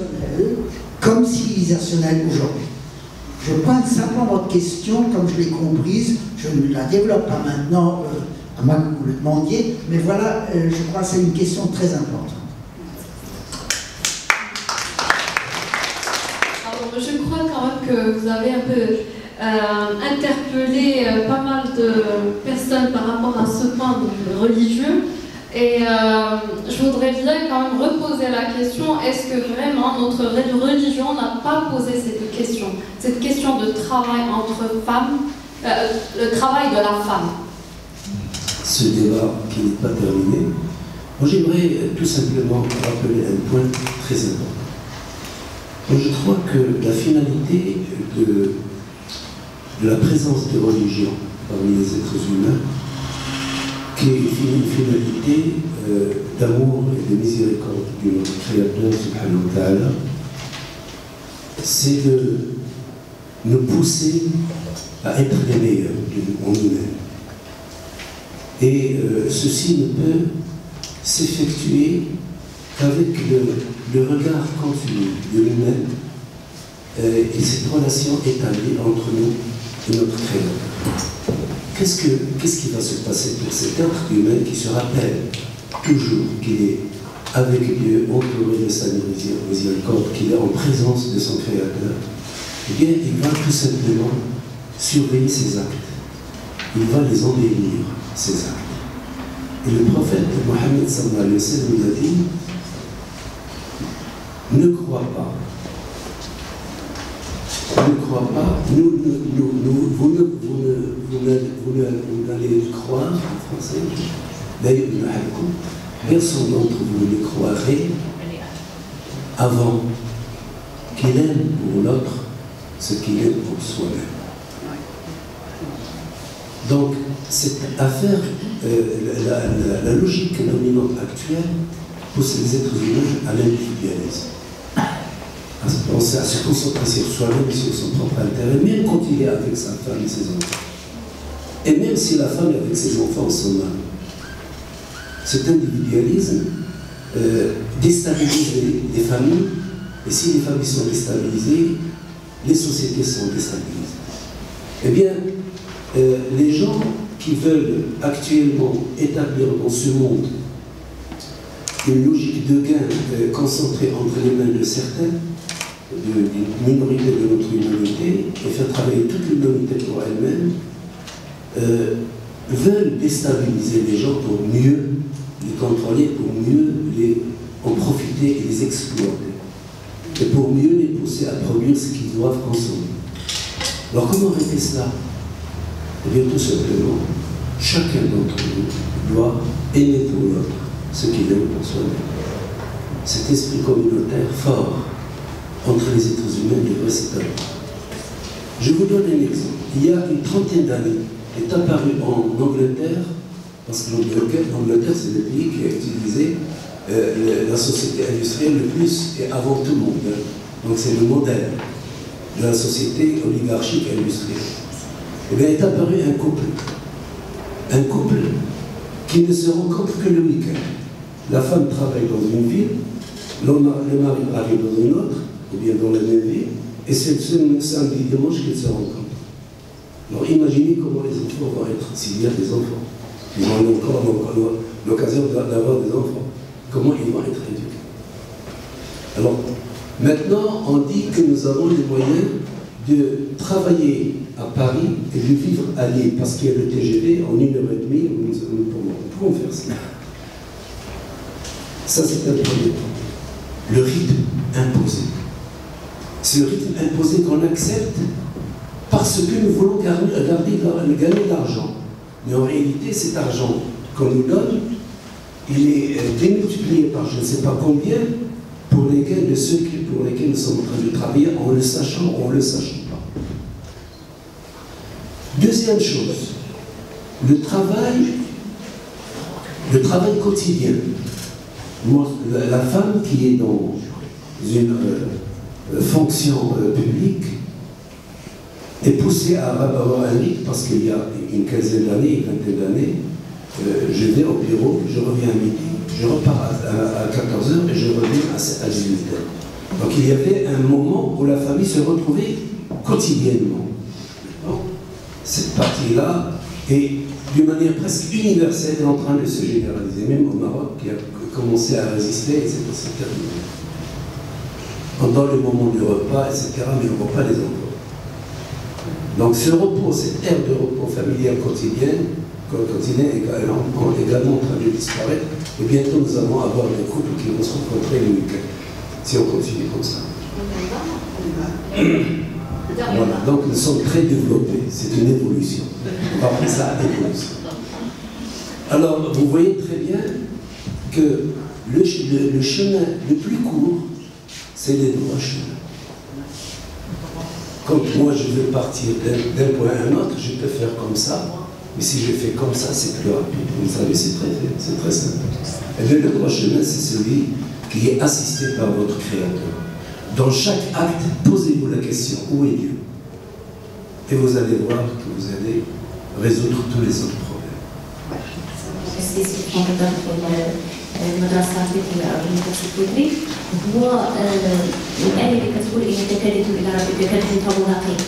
civilisationnelle comme civilisationnelle aujourd'hui. Je pointe simplement votre question, comme je l'ai comprise, je ne la développe pas maintenant, à moins que vous le demandiez, mais voilà, je crois que c'est une question très importante. Alors, je crois quand même que vous avez un peu interpellé pas mal de personnes par rapport à ce point religieux. Et je voudrais bien quand même reposer la question, est-ce que vraiment notre religion n'a pas posé cette question de travail entre femmes, le travail de la femme? Ce débat qui n'est pas terminé, moi j'aimerais tout simplement rappeler un point très important. Moi, je crois que la finalité de la présence de religion parmi les êtres humains, qui est une finalité d'amour et de miséricorde de notre Créateur subhanahu wa ta'ala, c'est de nous pousser à être les meilleurs en nous-mêmes. Et ceci ne peut s'effectuer qu'avec le regard continu de nous-mêmes et cette relation établie entre nous et notre Créateur. Qu'est-ce qui va se passer pour cet être humain qui se rappelle toujours qu'il est avec Dieu, entouré de sa miséricorde, qu'il est en présence de son Créateur? Eh bien, il va tout simplement surveiller ses actes. Il va les embellir, ses actes. Et le prophète Mohammed sallallahu alayhi wa sallam nous a dit: ne crois pas. Ne crois pas, vous n'allez croire, en français, d'ailleurs, personne d'entre vous ne croirait avant qu'il aime pour l'autre ce qu'il aime pour soi-même. Donc, cette affaire, la logique dominante actuelle pousse les êtres humains à l'individualisme, à se concentrer sur soi-même et sur son propre intérêt, même quand il est avec sa femme et ses enfants. Et même si la femme est avec ses enfants en son âme. Cet individualisme déstabilise les familles, et si les familles sont déstabilisées, les sociétés sont déstabilisées. Eh bien, les gens qui veulent actuellement établir dans ce monde une logique de gain concentrée entre les mains de certains, d'une minorité de notre humanité, et faire travailler toute l'humanité pour elle-même, veulent déstabiliser les gens pour mieux les contrôler, pour mieux en profiter et les exploiter, et pour mieux les pousser à produire ce qu'ils doivent consommer. Alors comment arrêter cela? Eh bien, tout simplement, chacun d'entre nous doit aimer pour l'autre ce qu'il aime pour soi-même. Cet esprit communautaire fort entre les êtres humains devrait s'établir. Je vous donne un exemple. Il y a une trentaine d'années, est apparu en Angleterre, parce que l'Angleterre c'est le pays qui a utilisé la société industrielle le plus et avant tout le monde. Donc c'est le modèle de la société oligarchique industrielle. Et bien est apparu un couple qui ne se rencontre que le week-end. La femme travaille dans une ville, le mari arrive dans une autre, ou bien dans la même ville, et c'est le samedi dimanche qu'ils se rencontrent. Alors imaginez comment les enfants vont être, s'il y a des enfants. Ils ont encore l'occasion d'avoir des enfants. Comment ils vont être éduqués? Alors, maintenant, on dit que nous avons les moyens de travailler à Paris et de vivre à Lille, parce qu'il y a le TGV en 1h30, nous pouvons faire ça. Ça, c'est un premier point. Le rythme imposé. C'est le rythme imposé qu'on accepte parce que nous voulons gagner de l'argent. Mais en réalité, cet argent qu'on nous donne, il est démultiplié par je ne sais pas combien pour les gains de ceux pour lesquels nous sommes en train de travailler en le sachant ou en ne le sachant pas. Deuxième chose, le travail quotidien. Moi, la femme qui est dans une fonction publique est poussée à avoir un rythme parce qu'il y a une quinzaine d'années, une vingtaine d'années, je vais au bureau, je reviens à midi, je repars à 14h et je reviens à 18h. Donc il y avait un moment où la famille se retrouvait quotidiennement. Donc, cette partie-là est d'une manière presque universelle en train de se généraliser, même au Maroc qui a commencé à résister et c'est pour ça terminé. Pendant le moment du repas, etc., mais on ne voit pas les enfants. Donc ce repos, cette ère de repos familial quotidien est également en train de disparaître et bientôt nous allons avoir des couples qui vont se rencontrer le week-end, si on continue comme ça. Voilà, donc nous sommes très développés, c'est une évolution. On va appeler ça évolution. Alors, vous voyez très bien que le chemin le plus court, c'est les droits chemins. Quand moi je veux partir d'un point à un autre, je peux faire comme ça, mais si je fais comme ça, c'est plus rapide. Vous savez, c'est très simple. Et bien, le droit chemin, c'est celui qui est assisté par votre Créateur. Dans chaque acte, posez-vous la question, où est Dieu? Et vous allez voir que vous allez résoudre tous les autres problèmes. المدرسة التي هو الآية اللي كتقول إن تكادوا إلى ربك كدحا ملاقيه.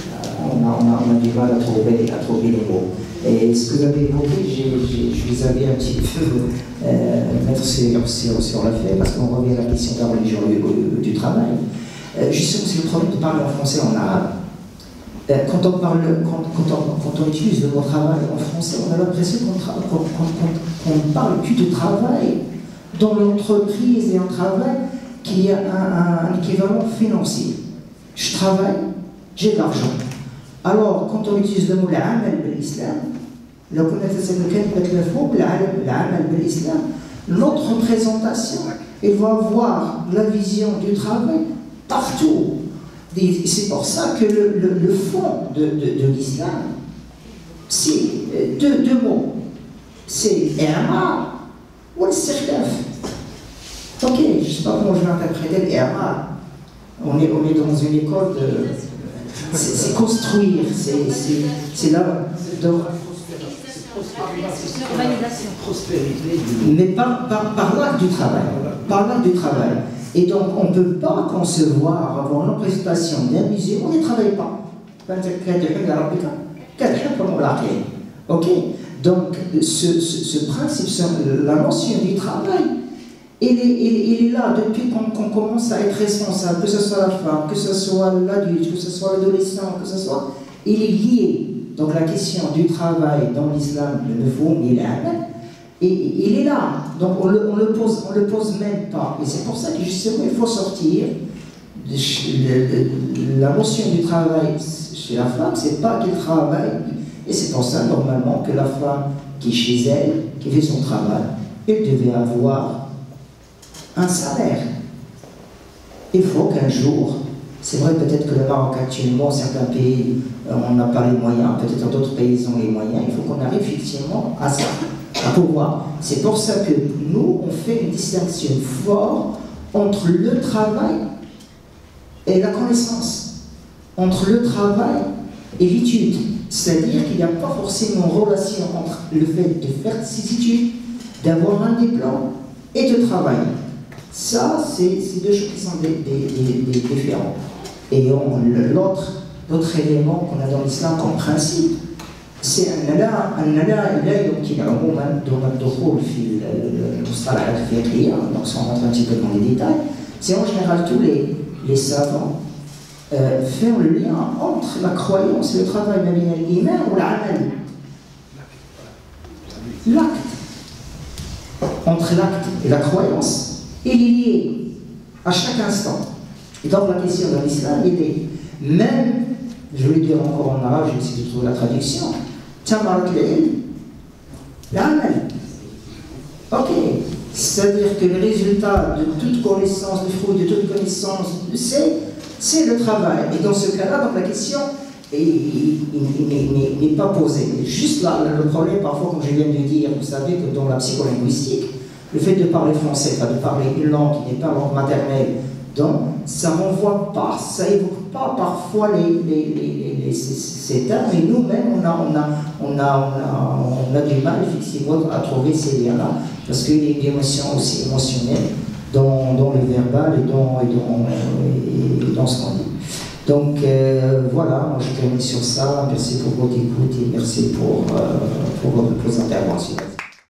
On a du mal à trouver les mots. Et ce que vous avez évoqué, je vous avais un petit peu mettre sur la fait, parce qu'on revient à la question de la religion du travail. Justement, c'est le problème de parler en français en arabe. Quand on utilise le mot travail en français, on a l'impression qu'on parle plus de travail dans l'entreprise et en travail, qu'il y a un équivalent financier. Je travaille, j'ai de l'argent. Alors, quand on utilise le mot l'amal de l'islam, notre représentation, elle va avoir la vision du travail partout. C'est pour ça que le fond de l'islam, c'est deux mots. C'est l'I'ma ou l'Istikhlaf. Ok, je ne sais pas comment je vais interpréter l'I'ma. On est dans une école de... C'est construire, c'est là... Mais par l'acte du travail. Par l'acte du travail. Et donc, on ne peut pas concevoir, avoir une représentation d'un musée, on ne travaille pas. Ok? Donc, ce principe, la notion du travail, il est là depuis qu'on commence à être responsable, que ce soit la femme, que ce soit l'adulte, que ce soit l'adolescent, que ce soit... Il est lié. Donc, la question du travail dans l'islam, le mafhoum, il est amal. Et il est là, donc on le pose même pas. Et c'est pour ça que justement il faut sortir la notion du travail chez la femme, c'est pas qu'elle travaille. Et c'est pour ça normalement que la femme qui est chez elle, qui fait son travail, elle devait avoir un salaire. Il faut qu'un jour, c'est vrai peut-être que le Maroc actuellement, certains pays, on n'a pas les moyens, peut-être d'autres pays ils ont les moyens, il faut qu'on arrive effectivement à ça. À pouvoir. C'est pour ça que nous, on fait une distinction forte entre le travail et la connaissance, entre le travail et l'étude. C'est-à-dire qu'il n'y a pas forcément une relation entre le fait de faire ses études, d'avoir un diplôme et de travailler. Ça, c'est deux choses qui sont différentes. Et l'autre élément qu'on a dans l'islam comme principe, c'est أن لا يمكن عموما دون الدخول في المصطلحات الفقهية، donc sans rentrer un petit peu dans les détails, c'est en général tous les savants font le lien entre la croyance et le travail, ما بين الإيمان والعمل. L'acte, entre l'acte et la croyance, il est lié à chaque instant. Et donc la question de l'islam, il est même, je vais le dire encore en arabe, je vais essayer de trouver la traduction. Ok, c'est-à-dire que le résultat de toute connaissance, le fruit de toute connaissance, c'est le travail. Et dans ce cas-là, donc la question n'est pas posée. Juste là, le problème, parfois, comme je viens de dire, vous savez que dans la psycholinguistique, le fait de parler français, de parler une langue qui n'est pas langue maternelle, donc ça ne renvoie pas, ça n'évoque pas parfois ces termes, mais nous-mêmes on a du mal effectivement à trouver ces liens-là, parce qu'il y a une dimension aussi émotionnelle dans dans le verbal et dans ce qu'on dit. Donc voilà, moi je termine sur ça. Merci pour votre écoute et merci pour vos interventions.